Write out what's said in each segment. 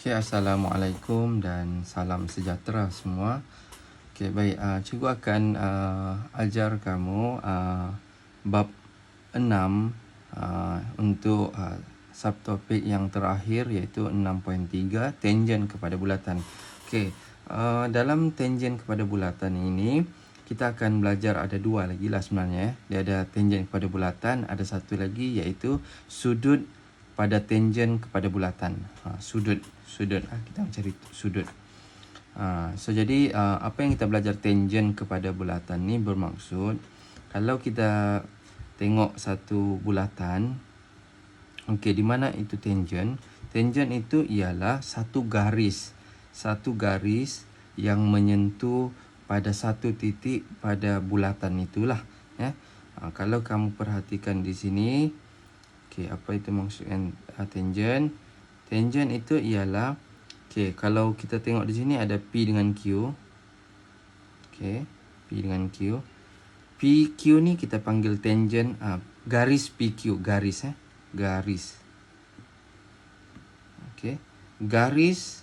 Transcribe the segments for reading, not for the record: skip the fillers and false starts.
Okey, Assalamualaikum dan salam sejahtera semua. Okey, baik. Cikgu akan ajar kamu bab 6 untuk subtopik yang terakhir iaitu 6.3 tangen kepada bulatan. Okey, dalam tangen kepada bulatan ini kita akan belajar ada dua lagi lah sebenarnya. Dia ada tangen kepada bulatan, ada satu lagi iaitu sudut pada tangen kepada bulatan. Sudut kita mencari sudut. Jadi apa yang kita belajar tangen kepada bulatan ni bermaksud kalau kita tengok satu bulatan, okey, di mana itu tangen? Tangen itu ialah satu garis yang menyentuh pada satu titik pada bulatan itulah, ya. Kalau kamu perhatikan di sini, okey, apa itu maksudnya tangen? Tangen itu ialah, okey, kalau kita tengok di sini ada P dengan Q. Okey, P dengan Q. PQ ni kita panggil tangen garis PQ, garis. Okey, garis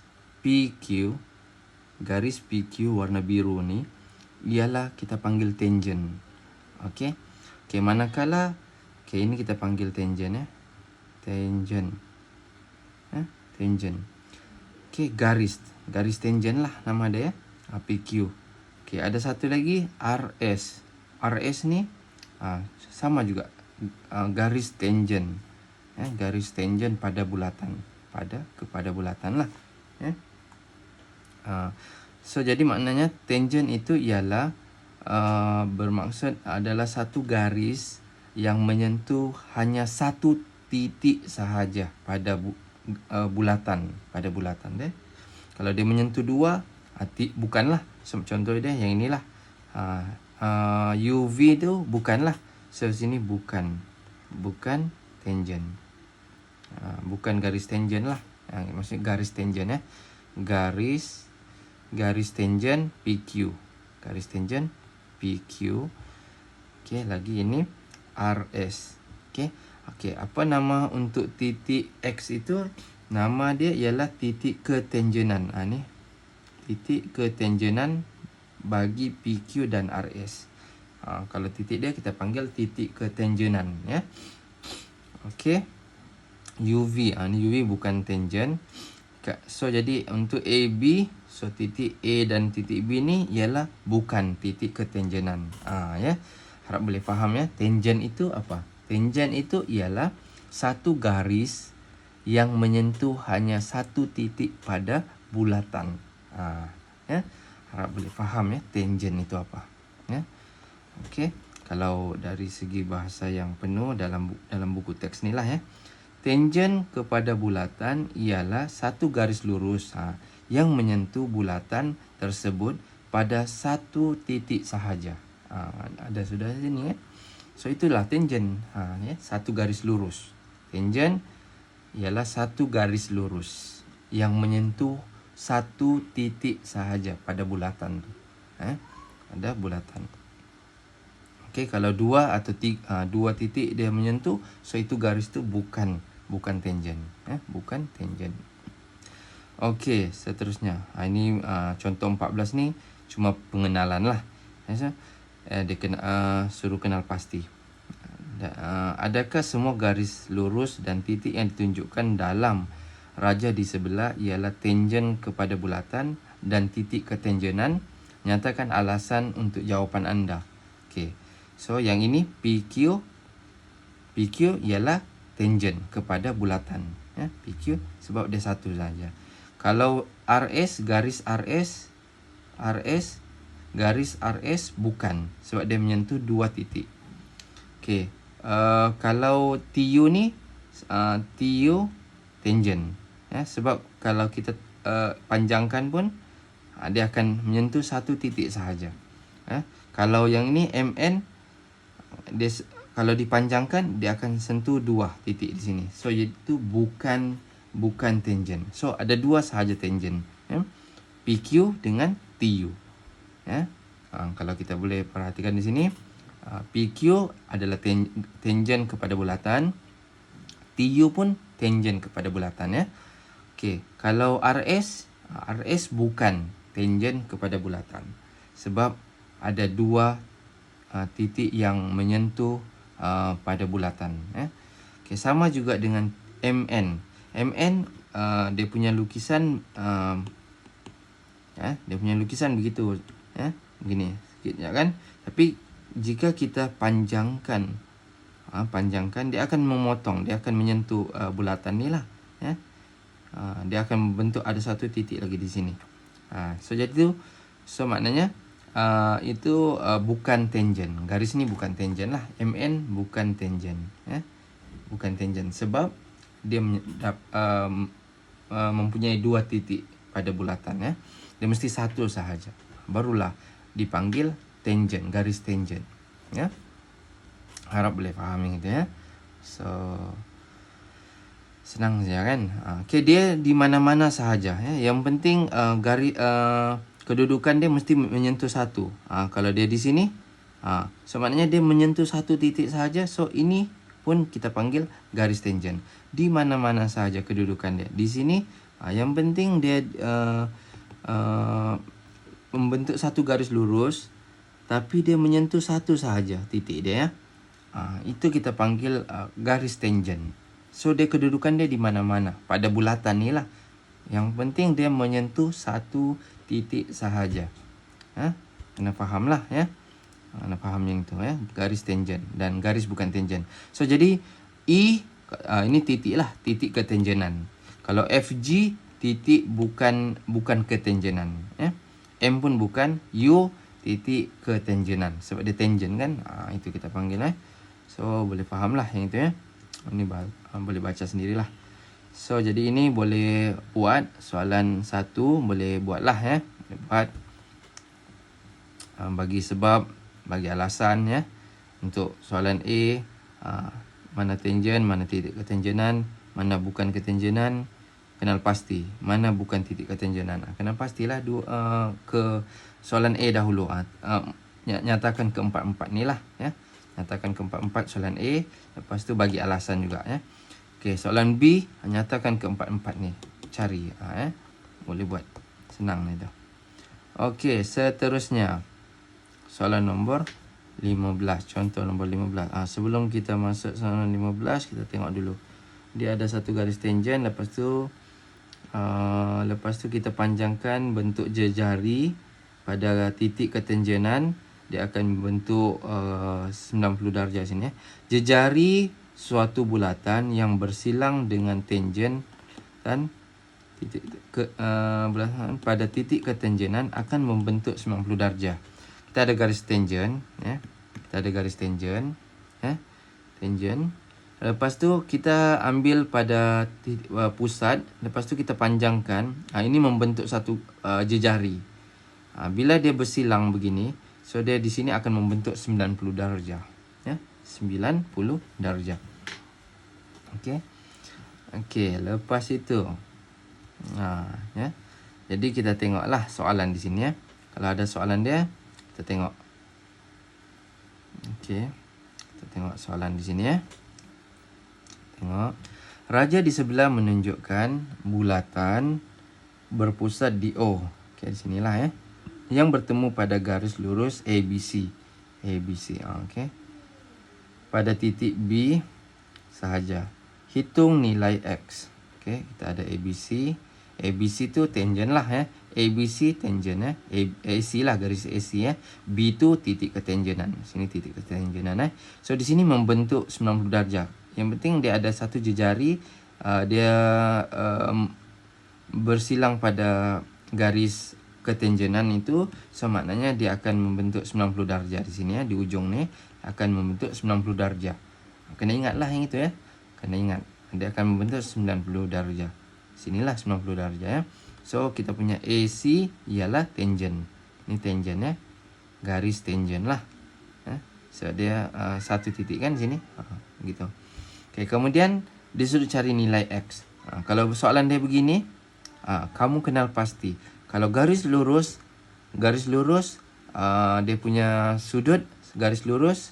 PQ warna biru ni ialah kita panggil tangen. Okey. Okey, manakala ini kita panggil tangen, ya. Tangen. Okey, garis tangen lah nama dia, ya. PQ. Okey, ada satu lagi RS. RS ni sama juga garis tangen. Garis tangen pada bulatan, kepada bulatan lah, ya. Jadi maknanya tangen itu ialah bermaksud adalah satu garis yang menyentuh hanya satu titik sahaja pada bulatan, deh. Kalau dia menyentuh dua, bukanlah. Contoh dia yang inilah. UV tu bukanlah. So sini bukan tangen. Bukan garis tangen lah. Maksudnya garis tangen, ya. Garis tangen PQ. Garis tangen PQ. Okey, lagi ini RS. Okey, apa nama untuk titik X itu? Nama dia ialah titik ketangenan. Ni titik ketangenan bagi PQ dan RS. Kalau titik dia kita panggil titik ketangenan, ya. Okey. UV, ni UV bukan tangen. So jadi untuk AB, so titik A dan titik B ni ialah bukan titik ketangenan. Ya. Harap boleh faham, ya. Tangen itu apa? Tangen itu ialah satu garis yang menyentuh hanya satu titik pada bulatan. Ya. Harap boleh faham, ya, tangen itu apa, ya. Okey, kalau dari segi bahasa yang penuh dalam buku teks ni lah, ya. Tangen kepada bulatan ialah satu garis lurus yang menyentuh bulatan tersebut pada satu titik sahaja. Ada sudah sini, ya. So itulah tangen, ya, satu garis lurus. Tangen ialah satu garis lurus yang menyentuh satu titik sahaja pada bulatan tu. Ada bulatan. Okey, kalau dua atau dua titik dia menyentuh, so itu garis tu bukan tangen, bukan tangen. Okey, seterusnya. Ini contoh 14 ni cuma pengenalan lah. Dia kena suruh kenal pasti. Adakah semua garis lurus dan titik yang ditunjukkan dalam raja di sebelah ialah tangen kepada bulatan dan titik ketangenan? Nyatakan alasan untuk jawapan anda. Okey. So yang ini PQ ialah tangen kepada bulatan, ya. PQ sebab dia satu saja. Kalau RS, garis RS bukan sebab dia menyentuh dua titik. Okey. Kalau TU ni TU tangen, ya, sebab kalau kita panjangkan pun dia akan menyentuh satu titik sahaja. Kalau yang ini MN, dia kalau dipanjangkan dia akan sentuh dua titik di sini. So itu bukan tangen. So ada dua sahaja tangen, ya. PQ dengan TU, ya. Kalau kita boleh perhatikan di sini, PQ adalah tangen kepada bulatan, TU pun tangen kepada bulatan, ya. Okey, kalau RS bukan tangent kepada bulatan. Sebab ada dua titik yang menyentuh pada bulatan. Okey, sama juga dengan MN. MN dia punya lukisan dia punya lukisan begitu, begini sikit je kan. Tapi jika kita panjangkan dia akan memotong, dia akan menyentuh bulatan ni lah, dia akan membentuk ada satu titik lagi di sini. So jadi tu, so maknanya itu bukan tangent. Garis ni bukan tangent lah. MN bukan tangent, bukan tangent sebab dia mempunyai dua titik pada bulatan, Dia mesti satu sahaja, barulah dipanggil tangent, garis tangent, Harap boleh faham yang itu, So senang saja kan. Okay, dia di mana-mana sahaja, Yang penting kedudukan dia mesti menyentuh satu. Kalau dia di sini, so maknanya dia menyentuh satu titik sahaja. So ini pun kita panggil garis tangent. Di mana-mana sahaja kedudukan dia. Di sini, yang penting dia membentuk satu garis lurus, tapi dia menyentuh satu sahaja titik dia, itu kita panggil garis tangent. So dia kedudukan dia di mana-mana pada bulatan ni lah. Yang penting dia menyentuh satu titik sahaja. Kena faham lah, kena faham yang tu, garis tangent dan garis bukan tangent. So jadi E ini titik lah, titik ketangenan. Kalau FG titik bukan ketangenan, M pun bukan, U titik ketangenan sebab dia tangent kan. Itu kita panggil, So boleh faham lah yang itu, Ini boleh baca sendirilah. So jadi ini boleh buat soalan 1, boleh buatlah, boleh buat bagi sebab, bagi alasan, Untuk soalan A, mana tangent, mana titik ketangenan, mana bukan ketangenan, kenal pasti mana bukan titik ketangenan. Kenal pastilah ke soalan A dahulu. Nyatakan keempat-empat ni lah, Nyatakan keempat-empat soalan A, lepas tu bagi alasan juga, Okey, soalan B, nyatakan keempat-empat ni, cari, boleh buat, senang ni tu. Okey, seterusnya soalan nombor 15, contoh nombor 15. Sebelum kita masuk soalan 15, kita tengok dulu. Dia ada satu garis tangent, lepas tu kita panjangkan bentuk jejari pada titik ketangenan. Dia akan membentuk 90 darjah sini, Jejari suatu bulatan yang bersilang dengan tangent dan bulatan pada titik ketangenan akan membentuk 90 darjah. Kita ada garis tangent, Kita ada garis tangent, tangent. Lepas tu kita ambil pada pusat, lepas tu kita panjangkan. Ini membentuk satu jejari. Bila dia bersilang begini, so dia di sini akan membentuk 90 darjah, 90 darjah. Okey, lepas itu jadi kita tengoklah soalan di sini, Kalau ada soalan dia, kita tengok. Okey, kita tengok soalan di sini, Tengok. Raja di sebelah menunjukkan bulatan berpusat di O. Okey, di sinilah, yang bertemu pada garis lurus ABC. Okey. Pada titik B sahaja. Hitung nilai X. Okey, kita ada ABC. ABC tu tangent lah, ABC tangent, AC lah, garis AC, B tu titik ketangenan. Sini titik ketangenan, So di sini membentuk 90 darjah. Yang penting dia ada satu jejari, dia bersilang pada garis ketangenan itu, so maknanya dia akan membentuk 90 darjah di sini, di ujung ni akan membentuk 90 darjah. Kena ingatlah yang itu, Kena ingat, dia akan membentuk 90 darjah. Sinilah 90 darjah, So kita punya AC ialah tangent. Ini tangent, garis tangent lah, So dia satu titik kan sini, gitu. Okay, kemudian disuruh cari nilai X. Kalau soalan dia begini, kamu kenal pasti. Kalau garis lurus, dia punya sudut garis lurus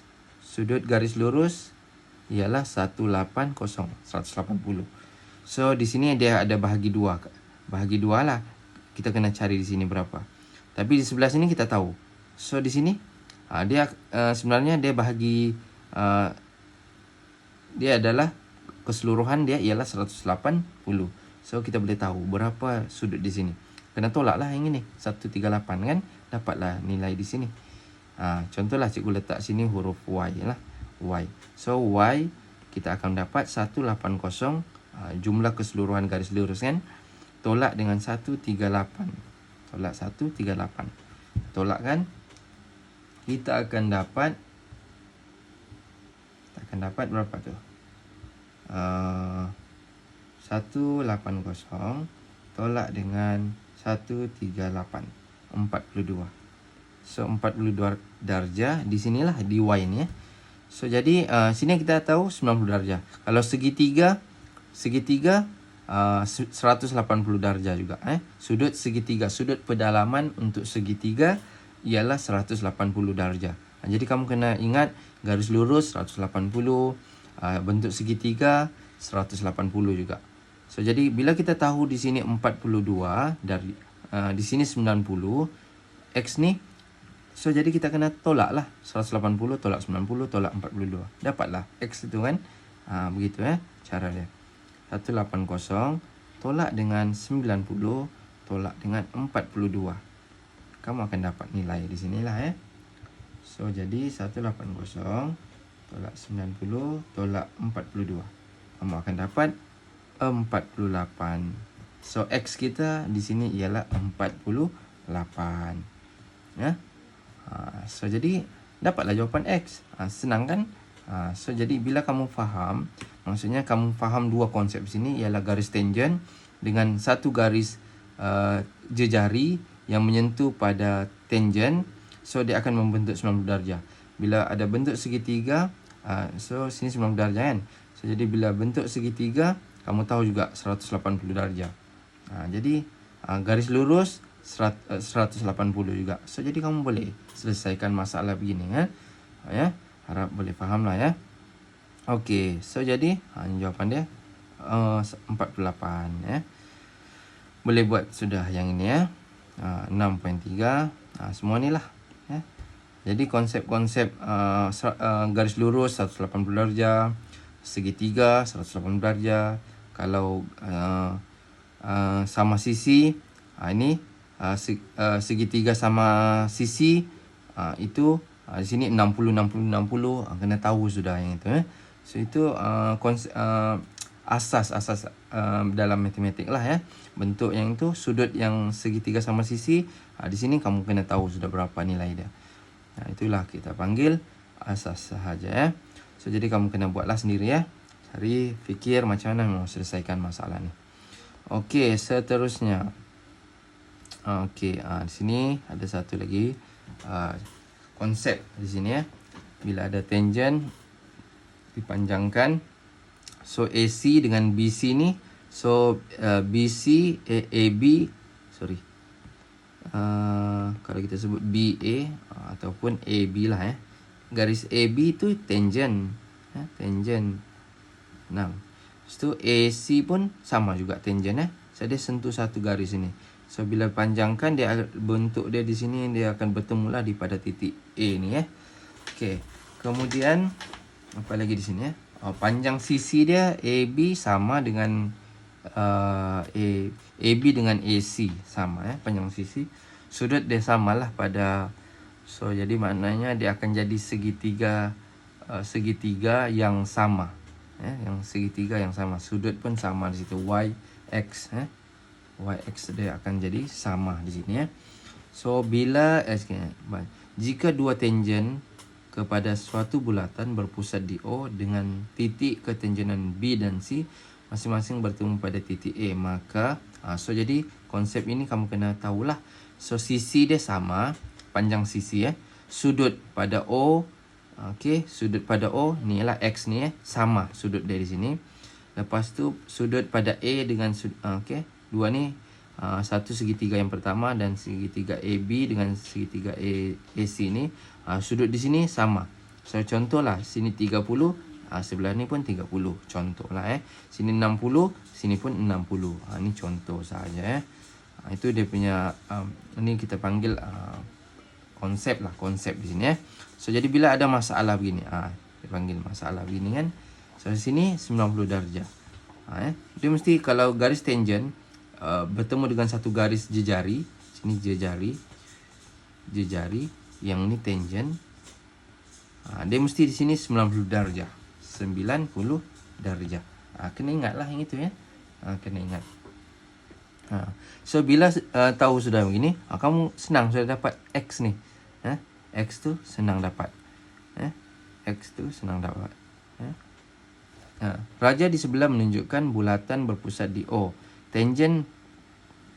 ialah 180. So di sini dia ada bahagi 2. Bahagi 2 lah. Kita kena cari di sini berapa. Tapi di sebelah sini kita tahu. So di sini dia sebenarnya dia bahagi dia adalah keseluruhan dia ialah 180. So kita boleh tahu berapa sudut di sini. Kena tolaklah yang ini 138 kan, dapatlah nilai di sini. Contohlah cikgu letak sini huruf Y lah. Y. So Y kita akan dapat 180 jumlah keseluruhan garis lurus kan. Tolak dengan 138. Tolak 138. Tolak kan. Kita akan dapat berapa tu? 180 tolak dengan 138. 42. So 42 darjah di sinilah di Y ni ya. So jadi sini kita tahu 90 darjah. Kalau segitiga 180 darjah juga Sudut segitiga, sudut pedalaman untuk segitiga ialah 180 darjah. Jadi kamu kena ingat garis lurus 180, bentuk segitiga 180 juga. So jadi bila kita tahu di sini 42 dari di sini 90 X ni, so jadi kita kena tolak lah 180 tolak 90 tolak 42. Dapatlah X itu kan. Begitu cara dia. 180 tolak dengan 90 tolak dengan 42. Kamu akan dapat nilai di sinilah So jadi 180 tolak 90 tolak 42. Kamu akan dapat 48. So X kita di sini ialah 48. So jadi dapatlah jawapan X. Senang kan? So jadi bila kamu faham, maksudnya kamu faham dua konsep sini ialah garis tangent dengan satu garis jejari yang menyentuh pada tangent. So dia akan membentuk 90 darjah. Bila ada bentuk segitiga, so sini 90 darjah kan. So jadi bila bentuk segitiga, kamu tahu juga 180 darjah. Jadi garis lurus 180 juga. So jadi kamu boleh selesaikan masalah begini ya. Harap boleh faham lah ya. Okey, so jadi jawapan dia 48 ya. Boleh buat sudah yang ini ya. 6.3 semua ni lah ya. Jadi konsep-konsep garis lurus 180 darjah, segitiga 180 darjah. Kalau sama sisi, ini segitiga sama sisi, itu di sini 60 60 60, kena tahu sudah yang itu So itu asas dalam matematik lah ya. Bentuk yang itu, sudut yang segitiga sama sisi, di sini kamu kena tahu sudah berapa nilai dia. Itulah kita panggil asas sahaja ya. So jadi kamu kena buatlah sendiri ya. Cari fikir macam mana mau selesaikan masalah ni. Okey, seterusnya. Okey, di sini ada satu lagi konsep di sini ya. Bila ada tangent dipanjangkan, so AC dengan BC ni, so BC AB, kalau kita sebut BA ataupun AB lah ya. Garis AB tu tangent tangent. Nah, lepas tu AC pun sama juga tangent So dia sentuh satu garis ini. So bila panjangkan, dia bentuk dia di sini dia akan bertemu lah di pada titik A ni Okey. Kemudian apa lagi di sini panjang sisi dia AB sama dengan AB dengan AC sama panjang sisi. Sudut dia samalah pada, so jadi maknanya dia akan jadi segitiga yang sama yang segitiga yang sama. Sudut pun sama di situ, YX YX dia akan jadi sama di sini So bila jika dua tangent kepada suatu bulatan berpusat di O dengan titik ketangenan B dan C masing-masing bertemu pada titik A, maka so jadi konsep ini kamu kena tahulah. So sisi dia sama, panjang sisi sudut pada O, okey, sudut pada O ni ialah X ni sama sudut dia di sini. Lepas tu sudut pada A dengan okey, dua ni satu segitiga yang pertama dan segitiga AB dengan segitiga AC ni, sudut di sini sama. So contohlah sini 30, Sebelah ni pun 30. Contoh lah Sini 60, sini pun 60. Ni contoh saja Itu dia punya ni kita panggil konsep lah, konsep di sini So jadi bila ada masalah begini, dia panggil masalah begini kan. So di sini 90 darjah. Dia mesti kalau garis tangent bertemu dengan satu garis jejari, sini jejari, yang ni tangent. Dia mesti di sini 90 darjah. 90 darjah. Kena ingat lah yang itu kena ingat. So bila tahu sudah begini, kamu senang sudah dapat X ni. X tu senang dapat. X tu senang dapat. Raja di sebelah menunjukkan bulatan berpusat di O. Tangent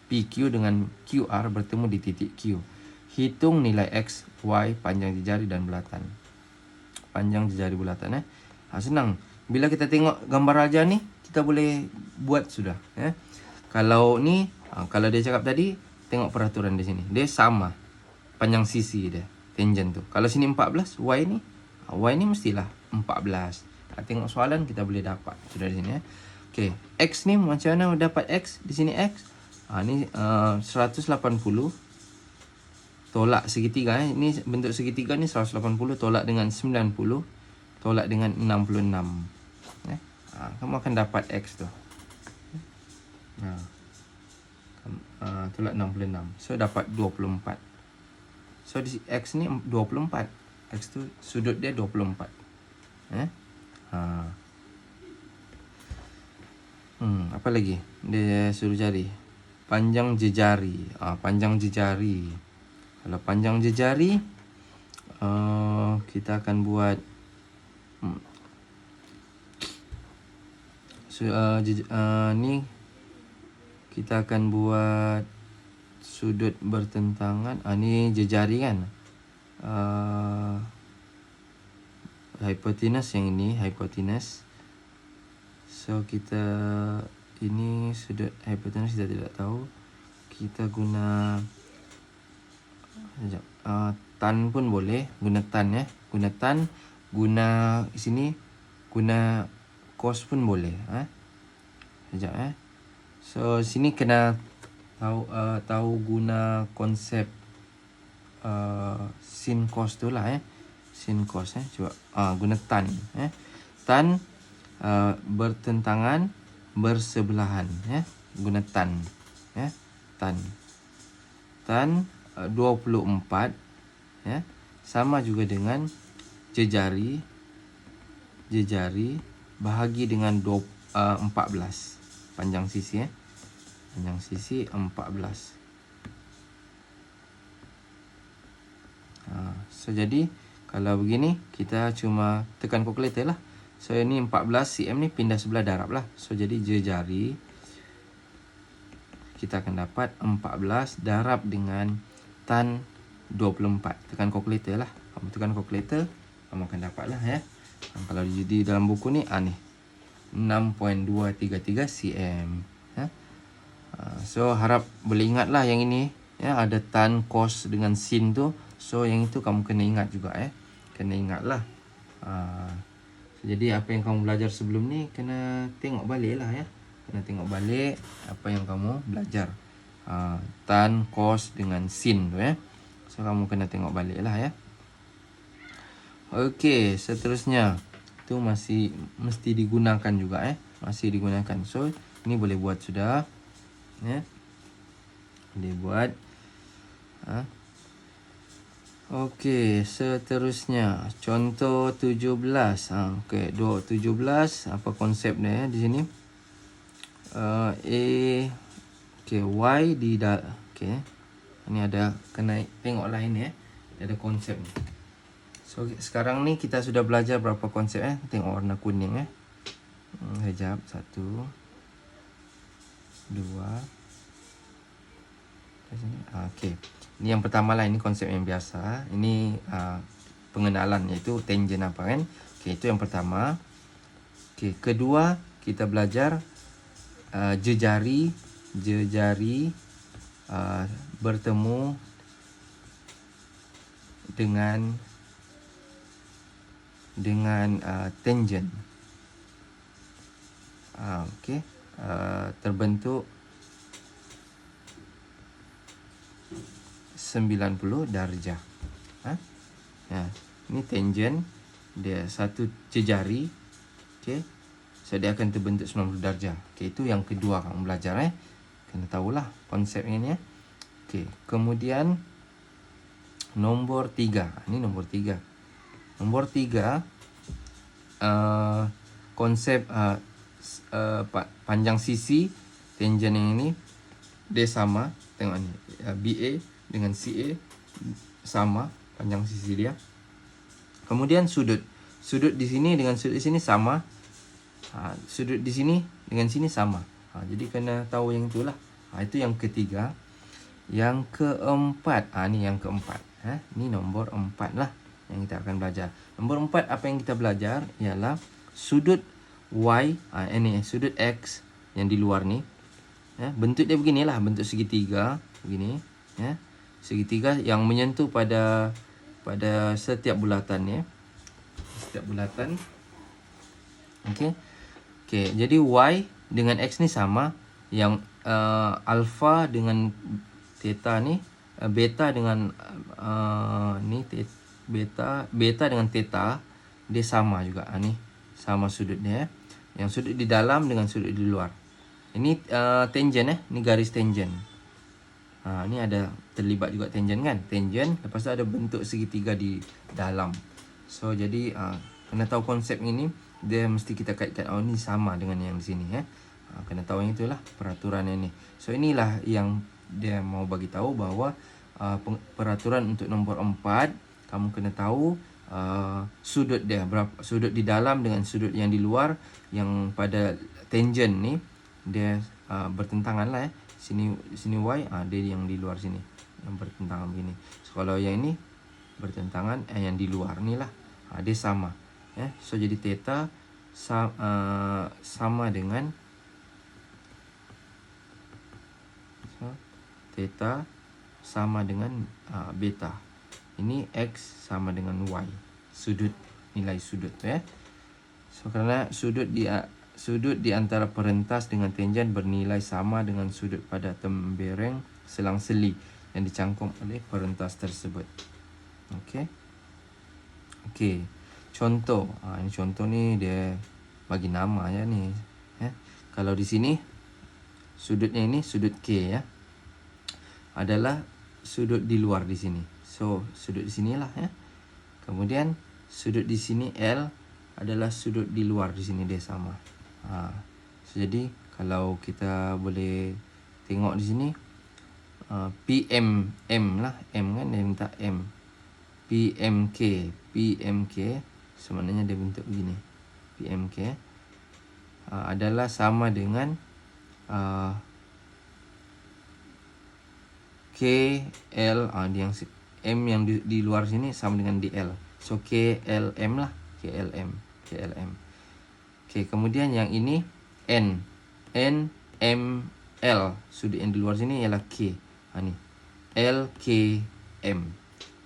PQ dengan QR bertemu di titik Q. Hitung nilai X, Y, panjang jejari dan bulatan. Panjang jejari bulatan senang. Bila kita tengok gambar raja ni, kita boleh buat sudah. Kalau ni, kalau dia cakap tadi, tengok peraturan di sini. Dia sama panjang sisi dia, tangent tu. Kalau sini 14, Y ni mestilah 14. Tengok soalan kita boleh dapat sudah di sini Okey, X ni macam mana dapat X? Di sini X. Ni 180 tolak segitiga Ini bentuk segitiga ni 180 tolak dengan 90 tolak dengan 66. Kamu akan dapat X tu. Tolak 66. So dapat 24. So di X ni 24. X tu sudut dia 24. Apa lagi? Dia suruh cari panjang jejari. Panjang jejari. Kalau panjang jejari, kita akan buat ni kita akan buat sudut bertentangan. Ni jejari kan. Hypotenuse yang ini, hypotenuse. So kita ini sudut hypotenuse kita tidak tahu. Kita guna tan pun boleh, guna tan Guna tan, guna sini guna cos pun boleh. So sini kena tahu guna konsep sin cos tu lah sin cos Coba guna tan tan bertentangan bersebelahan guna tan tan 24 sama juga dengan jejari bahagi dengan 14 panjang sisi panjang sisi 14. So jadi kalau begini kita cuma tekan kalkulator lah. So ini 14 cm ni pindah sebelah darab lah. So jadi jejari kita akan dapat 14 darab dengan tan 24. Tekan kalkulator lah. Kamu tekan kalkulator, kamu akan dapat lah Kalau di dalam buku ni ni 6.233 cm. So harap boleh ingat lah yang ini ada tan, cos dengan sin tu. So yang itu kamu kena ingat juga kena ingat lah. Jadi apa yang kamu belajar sebelum ni kena tengok balik lah kena tengok balik apa yang kamu belajar. Tan, cos dengan sin tu So kamu kena tengok balik lah Okey, seterusnya tu masih mesti digunakan juga masih digunakan. So ini boleh buat sudah boleh buat. Okey, seterusnya contoh 17. Okey, 17 apa konsep dia di sini? Okey, Y di okey. Ini ada kena tengok lain ada konsep ni. So sekarang ni kita sudah belajar berapa konsep Tengok warna kuning Sekejap. 1 2 okey. Ini yang pertama lah, ini konsep yang biasa. Ini pengenalan iaitu tangent apa kan. Okey, itu yang pertama. Okey, kedua kita belajar jejari bertemu dengan dengan tangent. Okey, terbentuk 90 darjah. Ya, ini tangent dia satu jejari. Okey. So dia akan terbentuk 90 darjah. Okey, itu yang kedua kamu belajar Kena tahulah konsep ini Okey, kemudian nombor 3. Ini nombor 3. Nombor 3 konsep panjang sisi tangent yang ini dia sama. Tengok ni, BA dengan CA sama panjang sisi dia. Kemudian sudut di sini dengan sudut di sini sama. Sudut di sini dengan sini sama. Jadi kena tahu yang itulah. Itu yang ketiga. Yang keempat, ni yang keempat. Ni nombor 4 lah yang kita akan belajar. Nombor 4 apa yang kita belajar ialah sudut Y, ini sudut X yang di luar ni. Bentuk dia beginilah, bentuk segitiga begini, segitiga yang menyentuh pada setiap bulatan setiap bulatan. Okey. Jadi Y dengan X ni sama, yang alpha dengan theta ni, beta dengan beta dengan theta dia sama juga. Ni sama sudut dia. Yang sudut di dalam dengan sudut di luar. Ini tangent ni garis tangent. Ni ada terlibat juga tangent kan? Tangent, lepas tu ada bentuk segitiga di dalam. So jadi kena tahu konsep ini, dia mesti kita kaitkan ni sama dengan yang di sini kena tahu yang itulah peraturan ini. So inilah yang dia mau bagi tahu bahawa peraturan untuk nombor 4 kamu kena tahu sudut dia berapa, sudut di dalam dengan sudut yang di luar, yang pada tangent ni dia bertentangan lah sini Y, dia yang di luar sini yang bertentangan begini. So kalau yang ini bertentangan yang di luar ni lah, dia sama so jadi theta sama dengan theta sama dengan beta. Ini X sama dengan Y, sudut, nilai sudut So kerana sudut di antara perentas dengan tangent bernilai sama dengan sudut pada tembereng selang-seli yang dicangkum oleh perentas tersebut. Okey. Contoh. Ini contoh ni dia bagi nama ni. Kalau di sini sudutnya ini sudut K adalah sudut di luar di sini. So sudut di sinilah Kemudian sudut di sini L adalah sudut di luar di sini, dia sama. So, jadi kalau kita boleh tengok di sini PMM lah, M kan dia minta M. PMK sebenarnya dia bentuk begini. PMK adalah sama dengan KL, yang M yang di luar sini sama dengan DL. So KLM lah, KLM. Kemudian yang ini NML, sudut yang di luar sini ialah K. Ni LKM.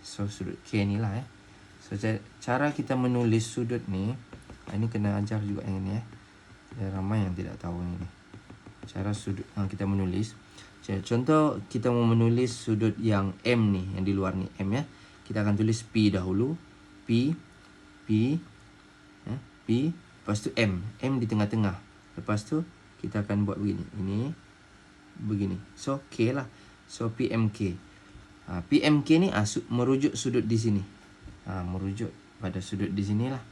So sudut K ni lah So cara kita menulis sudut ni, ini kena ajar juga yang ini ramai yang tidak tahu ni. Cara sudut kita menulis. Contoh kita mau menulis sudut yang M ni, yang di luar ni M kita akan tulis P dahulu. P, lepas tu M di tengah-tengah. Lepas tu kita akan buat begini. Begini. So K lah. So PMK. PMK ni merujuk sudut di sini. Merujuk pada sudut di sinilah.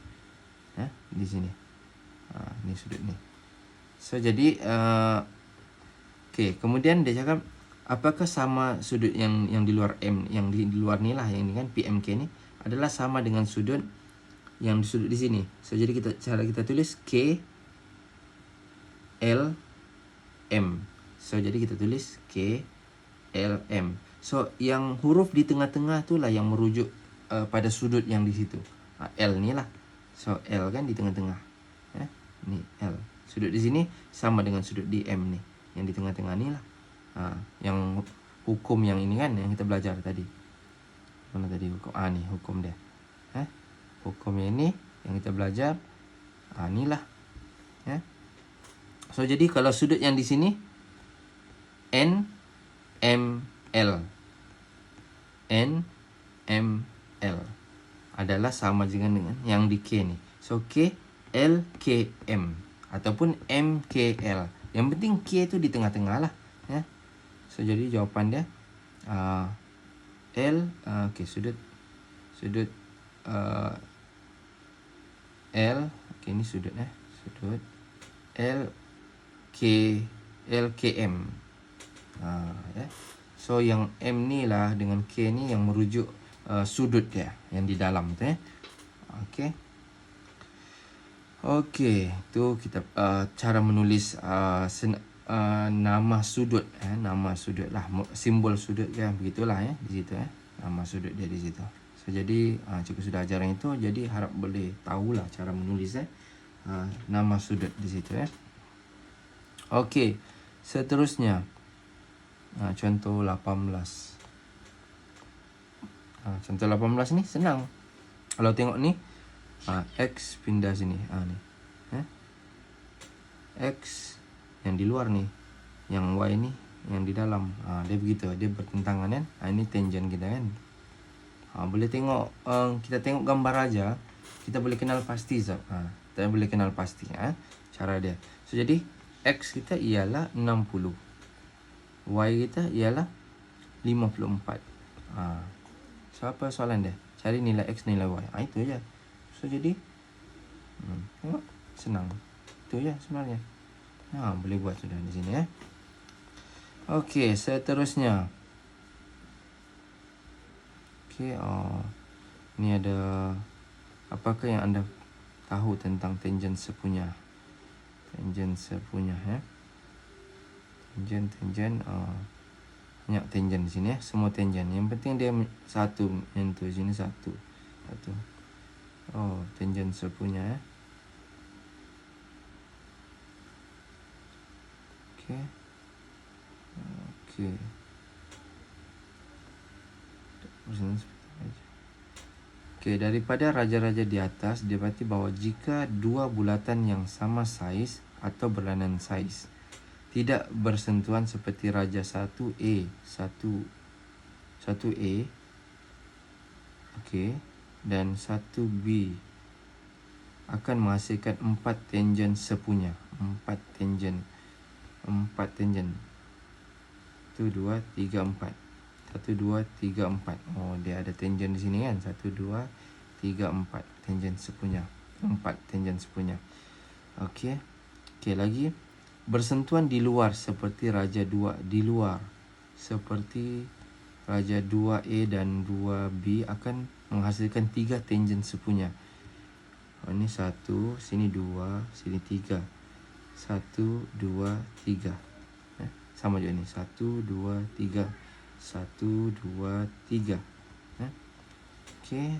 Di sini. Ni sudut ni. So jadi kemudian dia cakap apakah sama sudut yang di luar M, yang di luar ni lah, yang ni kan PMK ni adalah sama dengan sudut yang sudut di sini. So jadi cara kita tulis K L M. So jadi kita tulis K L M. So yang huruf di tengah-tengah tu lah yang merujuk pada sudut yang di situ. L ni lah. So L kan di tengah-tengah. Ni L. Sudut di sini sama dengan sudut di M ni, yang di tengah-tengah ni lah. Yang hukum yang ini kan yang kita belajar tadi. Mana tadi hukum? Ni hukum dia. Hukum yang ini yang kita belajar. Inilah ya. So jadi kalau sudut yang di sini NML adalah sama dengan yang di K ni. So K LKM ataupun MKL. Yang penting K tu di tengah-tengah lah ya. So jadi jawapan dia L okey, sudut L, okey ni sudut sudut LKM. Ya. So yang M ni lah dengan K ni yang merujuk sudut dia yang di dalam tu ya. Okey. Okey, tu kita cara menulis nama sudut nama sudut lah, simbol sudut kan, begitulah ya di situ nama sudut dia di situ. So jadi cikgu sudah ajaran itu, jadi harap boleh tahulah cara menulis nama sudut di situ ya. Okey, seterusnya contoh 18. Contoh 18 ni senang. Kalau tengok ni X pindah sini ni. X yang di luar ni, yang Y ni yang di dalam. Dia begitu, dia bertentangan kan. Ini tangent kita kan. Boleh tengok, kita tengok gambar aja, kita boleh kenal pasti kita boleh kenal pasti cara dia. So jadi X kita ialah 60, Y kita ialah 54. So apa soalan dia? Cari nilai X, nilai Y. Itu aja. So jadi tengok, senang. Itu je sebenarnya. Boleh buat sudah di sini ya. Okey, seterusnya. Okey, ni ada apakah yang anda tahu tentang tangent sepunya? Tangent sepunya ya. Tangent banyak tangent di sini ya, semua tangent. Yang penting dia satu, yang tu sini satu. Tangent sepunya ya. Okey. Okey, daripada raja-raja di atas didapati bahawa jika dua bulatan yang sama saiz atau berlainan saiz tidak bersentuhan seperti raja 1A, 1A, okey, dan 1B akan menghasilkan 4 tangent sepunya. 4 tangent. 1, 2, 3, 4. 1, 2, 3, 4. Dia ada tangent di sini kan. 1, 2, 3, 4. Tangent sepunya. 4 tangent sepunya. Okey. Okey, lagi. Bersentuhan di luar seperti raja 2. Di luar. Seperti raja 2A dan 2B akan menghasilkan 3 tangent sepunya. Ini 1, sini 2, sini 3. 1, 2, 3. Sama juga ni. 1, 2, 3. 1, 2, 3. Okey,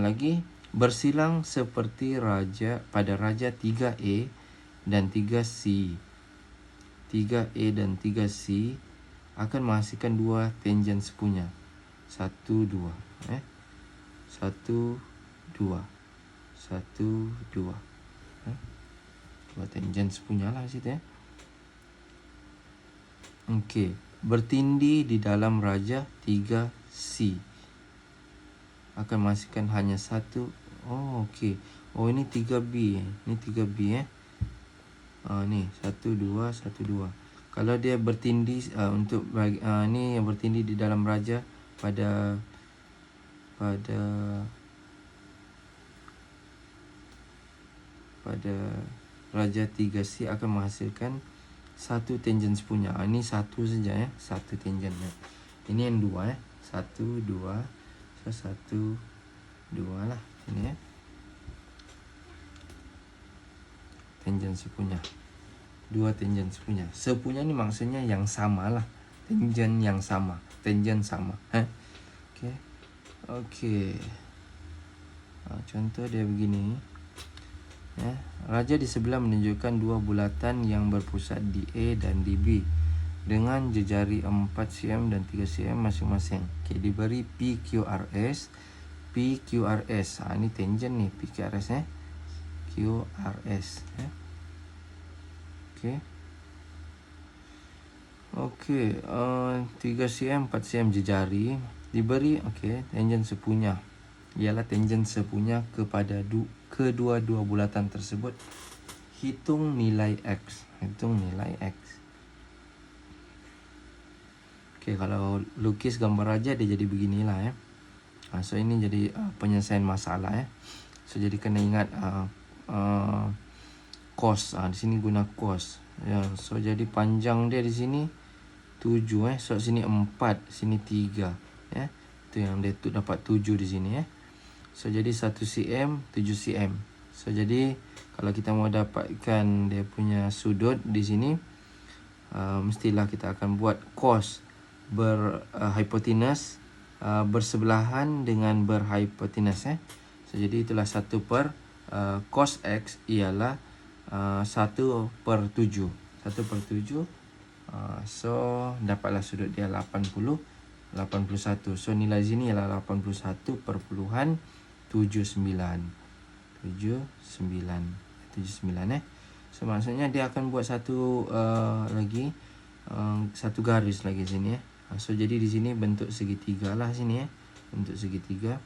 lagi bersilang seperti raja pada raja 3A dan 3C. 3A dan 3C akan menghasilkan 2 tangent sepunya. 1, 2. 1, 2. 1, 2. 2 tangent sepunya lah situ ya. Okey, bertindih di dalam raja 3C akan menghasilkan hanya 1. Okey. Ini 3B. Ini 3B ni 1, 2, 1, 2. Kalau dia bertindih untuk ni yang bertindih di dalam raja pada raja 3C akan menghasilkan 1 tangent sepunya. Ini 1 saja ya, 1 tangent. Ini yang 2 1, 2. So 1, 2 lah ini ya. Tangent sepunya. 2 tangent sepunya. Sepunya ni maksudnya yang sama lah. Tangent yang sama. Tangent sama. Okey. Okey. Contoh dia begini. Raja di sebelah menunjukkan 2 bulatan yang berpusat di A dan di B dengan jejari 4 cm dan 3 cm masing-masing. Okey, diberi PQRS PQRS. Ini tangent ni PQRS QRS Okey. Okey, 3 cm 4 cm jejari diberi tangent sepunya ialah tangent sepunya kepada kedua-dua bulatan tersebut. Hitung nilai X. Okey, kalau lukis gambar aja dia jadi beginilah So ini jadi penyelesaian masalah So jadi kena ingat cos. Di sini guna cos. So jadi panjang dia di sini 7 So sini 4, sini 3 Itu yang dia tu dapat 7 di sini So jadi 1 cm 7 cm. So jadi kalau kita mau dapatkan dia punya sudut di sini, mestilah kita akan buat cos berhipotenus bersebelahan dengan berhipotenus So jadi itulah 1 per cos X ialah 1 per 7. 1 per 7. So dapatlah sudut dia 81. So nilai sini ialah 81.79. 79 So maksudnya dia akan buat satu lagi satu garis lagi sini So jadi di sini bentuk segitiga lah sini bentuk segitiga.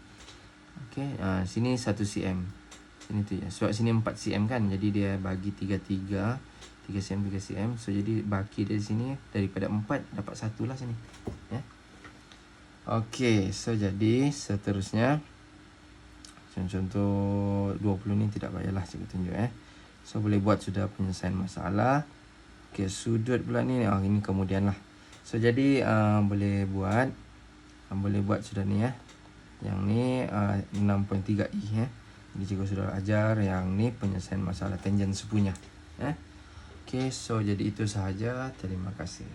Okey, sini 1 cm. Sini tu sebab sini 4 cm kan. Jadi dia bagi 3 cm 3 cm. So jadi baki dari sini daripada 4 dapat 1 lah sini Okey, so jadi seterusnya contoh 20 ni tidak payahlah cikgu tunjuk So boleh buat sudah penyelesaian masalah. Okey, sudut pula ni ini kemudian lah. So jadi boleh buat sudah ni Yang ni 6.3i Jadi cikgu sudah ajar yang ni penyelesaian masalah tangent sepunya Okey, so jadi itu sahaja. Terima kasih.